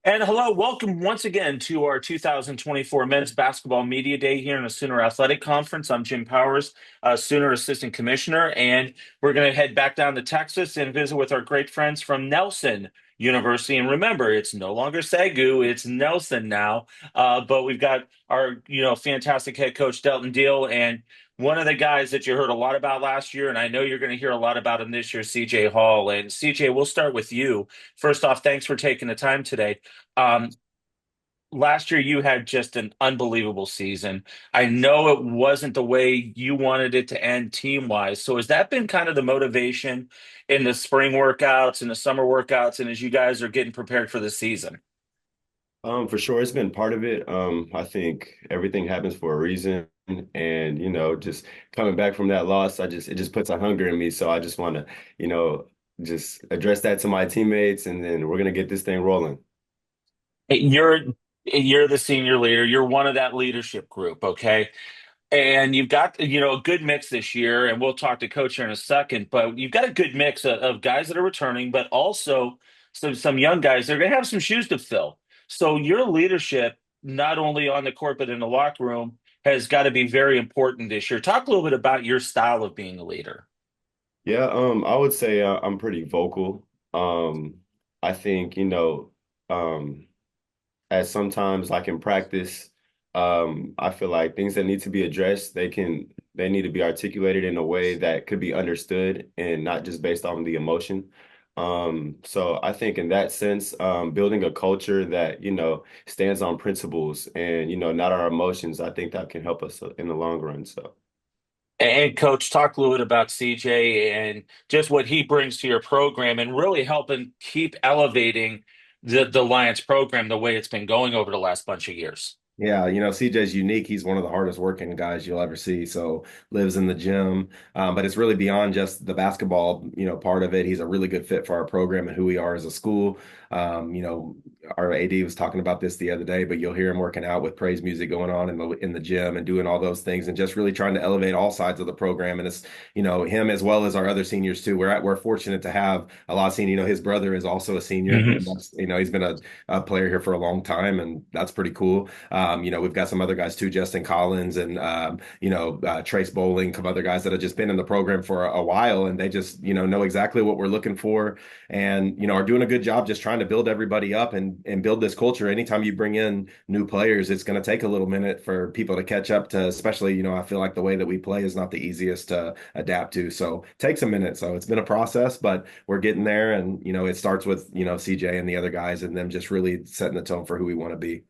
And hello, welcome once again to our 2024 Men's Basketball Media Day here in the Sooner Athletic Conference. I'm Jim Powers, Sooner Assistant Commissioner, and we're going to head back down to Texas and visit with our great friends from Nelson University. And remember, it's no longer Sagu, it's Nelson now. But we've got our, fantastic head coach Delton Deal, and one of the guys that you heard a lot about last year, and I know you're going to hear a lot about him this year, CJ Hall. And CJ, we'll start with you. First off, thanks for taking the time today. Um, Last year you had just an unbelievable season. I know it wasn't the way you wanted it to end team wise. So has that been kind of the motivation in the spring workouts and the summer workouts and as you guys are getting prepared for the season? For sure, it's been part of it. I think everything happens for a reason, and just coming back from that loss, it just puts a hunger in me. So I just want to, you know, just address that to my teammates, and then we're gonna get this thing rolling. You're the senior leader. You're one of that leadership group, okay? And you've got, a good mix this year, and we'll talk to coach here in a second, but you've got a good mix of guys that are returning, but also some young guys. They're going to have some shoes to fill. So your leadership, not only on the court, but in the locker room, has got to be very important this year. Talk a little bit about your style of being a leader. Yeah, I would say I'm pretty vocal. I think, um, as sometimes like in practice, I feel like things that need to be addressed, they need to be articulated in a way that could be understood and not just based on the emotion. So I think in that sense, building a culture that, stands on principles and, not our emotions, I think that can help us in the long run. So. And coach, talk a little bit about CJ and just what he brings to your program and really helping keep elevating the Lions program the way it's been going over the last bunch of years. Yeah, CJ's unique. He's one of the hardest working guys you'll ever see. So lives in the gym, but it's really beyond just the basketball, part of it. He's a really good fit for our program and who we are as a school. Our AD was talking about this the other day, but you'll hear him working out with praise music going on in the gym and doing all those things and just really trying to elevate all sides of the program. And it's, him as well as our other seniors too. We're fortunate to have a lot of senior. His brother is also a senior, and Mhm. that's, he's been a player here for a long time, and that's pretty cool. We've got some other guys too, Justin Collins and Trace Bowling, some other guys that have just been in the program for a while, and they just know exactly what we're looking for, and are doing a good job just trying to build everybody up and build this culture. Anytime you bring in new players, it's going to take a little minute for people to catch up to, especially I feel like the way that we play is not the easiest to adapt to, so it takes a minute. So it's been a process, but we're getting there, and it starts with CJ and the other guys and them just really setting the tone for who we want to be.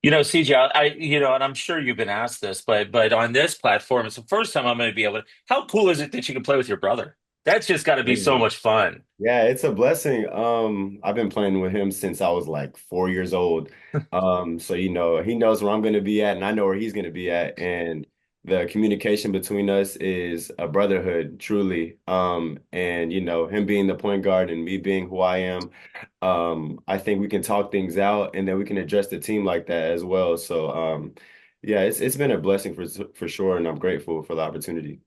CJ, and I'm sure you've been asked this, but on this platform, it's the first time I'm going to be able to. How cool is it that you can play with your brother? That's just got to be so much fun. Yeah, it's a blessing. I've been playing with him since I was like 4 years old. So he knows where I'm going to be at, and I know where he's going to be at. And the communication between us is a brotherhood, truly. And him being the point guard and me being who I am, I think we can talk things out, and then we can address the team like that as well. So, yeah, it's been a blessing for sure, and I'm grateful for the opportunity.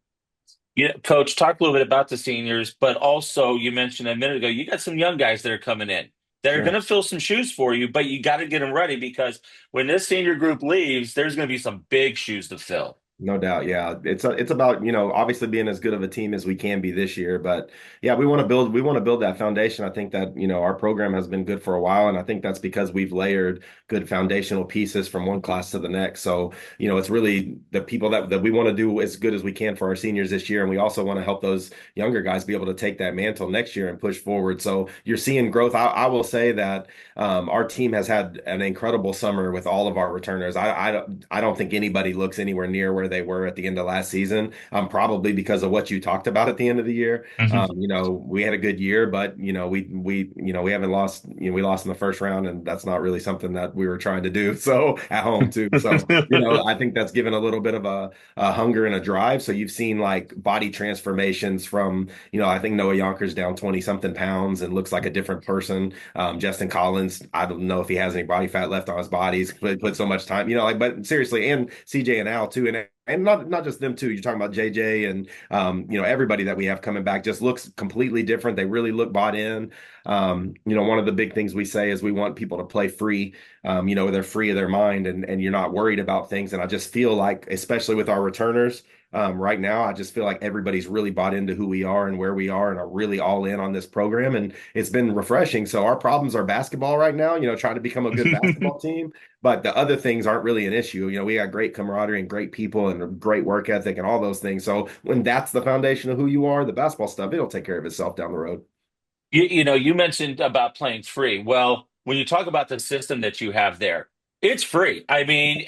Coach, talk a little bit about the seniors, but also you mentioned a minute ago, you got some young guys that are coming in that are going Sure. to fill some shoes for you, but you got to get them ready because when this senior group leaves, there's going to be some big shoes to fill. No doubt. Yeah. It's about, obviously being as good of a team as we can be this year. But yeah, we want to build that foundation. I think that, our program has been good for a while. And I think that's because we've layered good foundational pieces from one class to the next. So, it's really the people that we want to do as good as we can for our seniors this year. And we also want to help those younger guys be able to take that mantle next year and push forward. So you're seeing growth. I will say that our team has had an incredible summer with all of our returners. I don't think anybody looks anywhere near where they were at the end of last season. Probably because of what you talked about at the end of the year. We had a good year, but we haven't lost. We lost in the first round, and that's not really something that we were trying to do. So at home too. So I think that's given a little bit of a hunger and a drive. So you've seen like body transformations from I think Noah Yonkers down 20 something pounds and looks like a different person. Justin Collins, I don't know if he has any body fat left on his body. He's put so much time, but seriously, and CJ and Al too. And and not just them too. You're talking about JJ and everybody that we have coming back just looks completely different. They really look bought in. One of the big things we say is we want people to play free. They're free of their mind and you're not worried about things. And I just feel like, especially with our returners, right now, I just feel like everybody's really bought into who we are and where we are and are really all in on this program. And it's been refreshing. So our problems are basketball right now, trying to become a good basketball team. But the other things aren't really an issue. We got great camaraderie and great people and a great work ethic and all those things. So when that's the foundation of who you are, the basketball stuff, it'll take care of itself down the road. You mentioned about playing free. Well, when you talk about the system that you have there, it's free. I mean,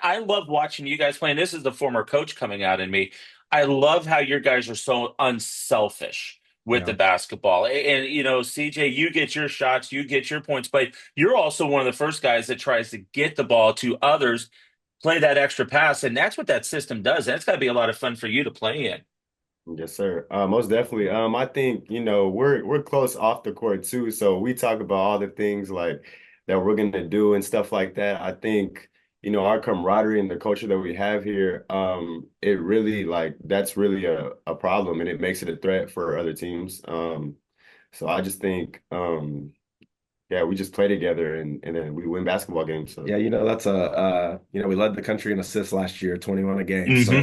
I love watching you guys play. And this is the former coach coming out in me. I love how your guys are so unselfish with the Yeah. basketball. CJ, you get your shots, you get your points, but you're also one of the first guys that tries to get the ball to others, play that extra pass, and that's what that system does. That's got to be a lot of fun for you to play in. Yes, sir. Most definitely. I think, we're close off the court too. So we talk about all the things like that we're gonna do and stuff like that. I think, our camaraderie and the culture that we have here, it really like that's really a problem and it makes it a threat for other teams. So I just think yeah, we just play together and then we win basketball games. So Yeah, that's we led the country in assists last year, 21 a game. Hmm. So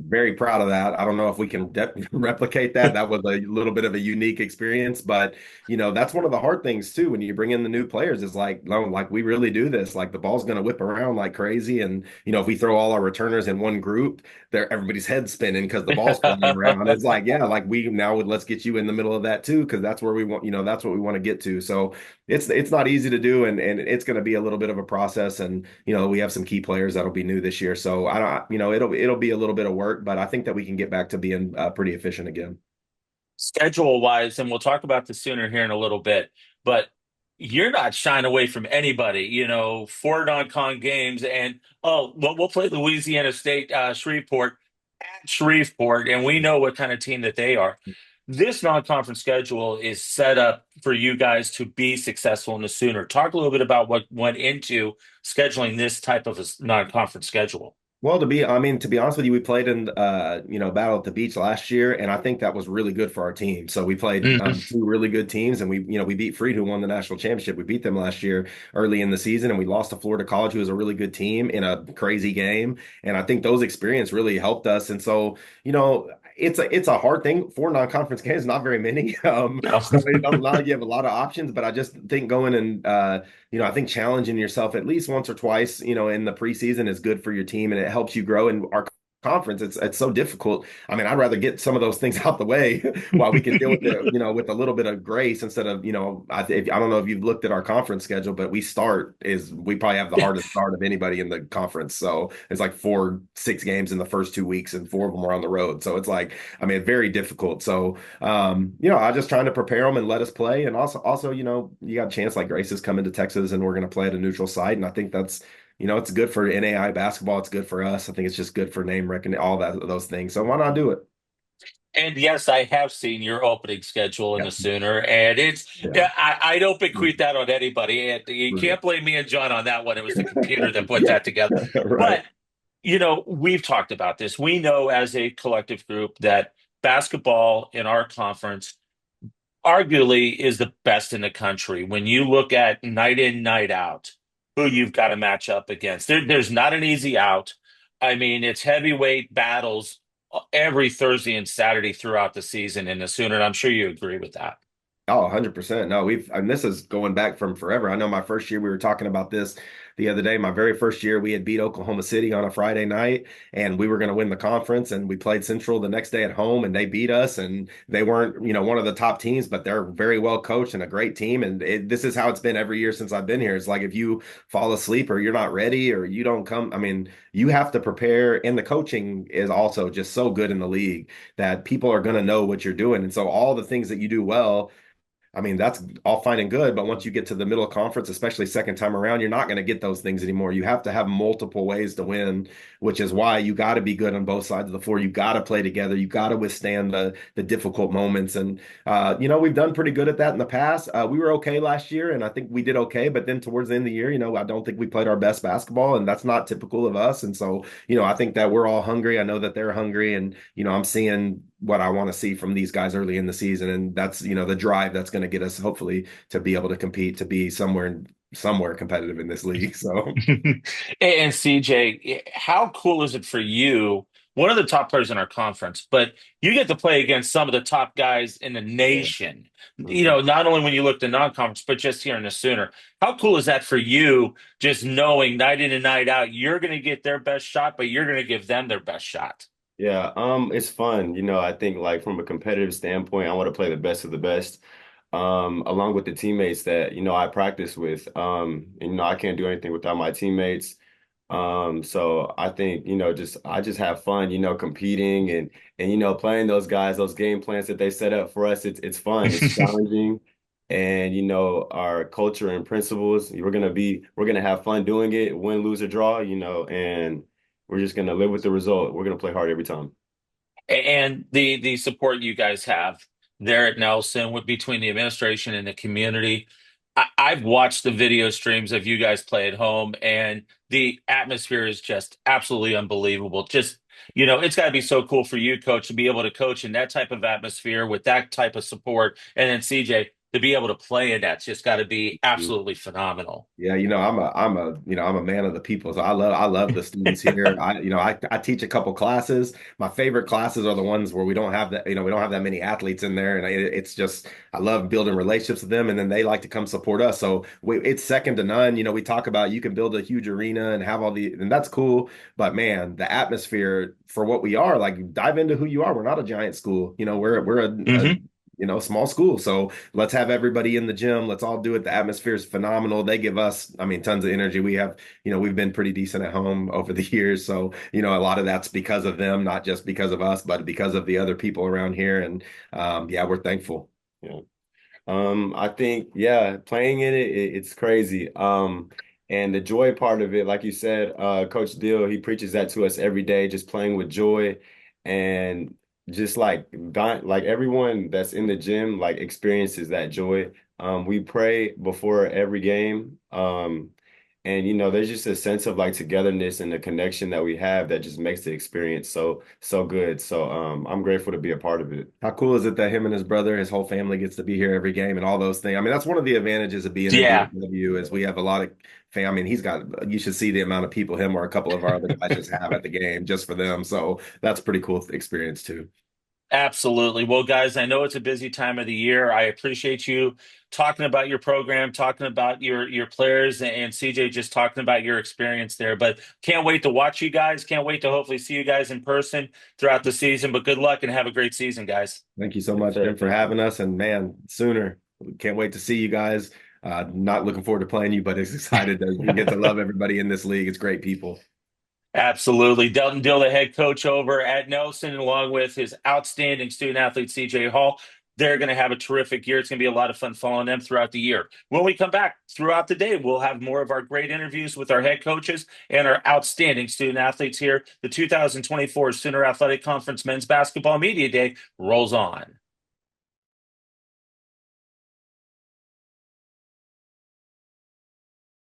very proud of that. I don't know if we can replicate that. That was a little bit of a unique experience, but that's one of the hard things too when you bring in the new players is like, no, like we really do this. Like the ball's going to whip around like crazy, and if we throw all our returners in one group, everybody's head spinning because the ball's flying around. It's like, yeah, like we now would let's get you in the middle of that too because that's where we want, that's what we want to get to. So it's not easy to do, and it's going to be a little bit of a process. And we have some key players that'll be new this year, so I don't, it'll be a little bit of work, but I think that we can get back to being pretty efficient again. Schedule wise, and we'll talk about the Sooner here in a little bit, but you're not shying away from anybody. Four non-con games, and we'll play Louisiana State, Shreveport at Shreveport, and we know what kind of team that they are. This non-conference schedule is set up for you guys to be successful in the Sooner. Talk a little bit about what went into scheduling this type of a non-conference schedule. Well, to be honest with you, we played in Battle at the Beach last year, and I think that was really good for our team. So we played Mhm. two really good teams, and we beat Freed, who won the national championship. We beat them last year early in the season, and we lost to Florida College, who was a really good team in a crazy game. And I think those experience really helped us. And so, it's a hard thing for non-conference games, not very many. No. So you have a lot of options, but I just think going and I think challenging yourself at least once or twice, in the preseason is good for your team and it helps you grow. And our conference, it's so difficult. I mean, I'd rather get some of those things out the way while we can deal with it, with a little bit of grace instead of, I don't know if you've looked at our conference schedule, but we probably have the hardest start of anybody in the conference. So it's like 6 games in the first 2 weeks and 4 of them are on the road. So it's like, I mean, very difficult. So, I just trying to prepare them and let us play. And also, you got a chance like Grace is coming to Texas and we're going to play at a neutral site. And I think that's, it's good for NAI basketball. It's good for us. I think it's just good for name recognition, all those things. So why not do it? And yes, I have seen your opening schedule in Yeah. the Sooner, and Yeah. I don't bequeath that on anybody. And you Right. can't blame me and John on that one. It was the computer that put that together. Right. But, we've talked about this. We know as a collective group that basketball in our conference arguably is the best in the country. When you look at night in, night out, who you've got to match up against, there's not an easy out. I mean, it's heavyweight battles every Thursday and Saturday throughout the season in the Sooner, and I'm sure you agree with that. Oh, 100%. No, and this is going back from forever. I know my first year, we were talking about this the other day. My very first year, we had beat Oklahoma City on a Friday night, and we were going to win the conference. And we played Central the next day at home, and they beat us. And they weren't, one of the top teams, but they're very well coached and a great team. And this is how it's been every year since I've been here. It's like if you fall asleep or you're not ready or you don't come, I mean, you have to prepare. And the coaching is also just so good in the league that people are going to know what you're doing. And so all the things that you do well, I mean, that's all fine and good, but once you get to the middle of conference, especially second time around, you're not going to get those things anymore. You have to have multiple ways to win, which is why you got to be good on both sides of the floor. You got to play together. You got to withstand the difficult moments. And we've done pretty good at that in the past. We were okay last year, and I think we did okay. But then towards the end of the year, I don't think we played our best basketball, and that's not typical of us. And so, I think that we're all hungry. I know that they're hungry, and I'm seeing what I want to see from these guys early in the season. And that's, the drive that's going to get us hopefully to be able to compete, to be somewhere competitive in this league. So And CJ, how cool is it for you? One of the top players in our conference, but you get to play against some of the top guys in the Yeah. nation. Mhm. Not only when you look to non-conference, but just here in the Sooner. How cool is that for you? Just knowing night in and night out, you're going to get their best shot, but you're going to give them their best shot. Yeah, it's fun. I think like from a competitive standpoint, I want to play the best of the best, along with the teammates that, I practice with. And I can't do anything without my teammates. So I think, I just have fun, competing and playing those guys, those game plans that they set up for us. It's fun, it's challenging. And our culture and principles, we're gonna have fun doing it, win, lose, or draw, and we're just gonna live with the result. We're gonna play hard every time. And the support you guys have there at Nelson with between the administration and the community. I've watched the video streams of you guys play at home, and the atmosphere is just absolutely unbelievable. Just, it's got to be so cool for you, coach, to be able to coach in that type of atmosphere with that type of support. And then CJ, to be able to play in that's just got to be absolutely phenomenal. yeah, I'm a man of the people. So I love the students here. I teach a couple classes. My favorite classes are the ones where we don't have that, we don't have that many athletes in there. And it's just, I love building relationships with them. And then they like to come support us. So it's second to none. We talk about you can build a huge arena and have and that's cool. But man, the atmosphere for what we are, like dive into who you are. We're not a giant school. We're small school. So let's have everybody in the gym. Let's all do it. The atmosphere is phenomenal. They give us, I mean, tons of energy. We've been pretty decent at home over the years. So, a lot of that's because of them, not just because of us, but because of the other people around here. And yeah, we're thankful. Yeah. I think, yeah, playing in it's crazy. And the joy part of it, like you said, Coach Deal, he preaches that to us every day, just playing with joy and just like everyone that's in the gym, like experiences that joy. We pray before every game. And there's just a sense of like togetherness and the connection that we have that just makes the experience so good. So I'm grateful to be a part of it. How cool is it that him and his brother, his whole family gets to be here every game and all those things? I mean, that's one of the advantages of being in Yeah. DFW is we have a lot of I mean, you should see the amount of people him or a couple of our other guys just have at the game just for them. So that's a pretty cool experience too. Absolutely. Well, guys, I know it's a busy time of the year. I appreciate you talking about your program, talking about your players, and CJ just talking about your experience there. But can't wait to watch you guys. Can't wait to hopefully see you guys in person throughout the season. But good luck and have a great season, guys. Thank you so Yes, much, sir. Jim, for Thank you. having us. And man, sooner. Can't wait to see you guys. Not looking forward to playing you, but excited that we get to love everybody in this league. It's great people. Absolutely. Delton Dill, the head coach over at Nelson, along with his outstanding student athlete, CJ Hall. They're going to have a terrific year. It's going to be a lot of fun following them throughout the year. When we come back throughout the day, we'll have more of our great interviews with our head coaches and our outstanding student athletes here. The 2024 Sooner Athletic Conference Men's Basketball Media Day rolls on.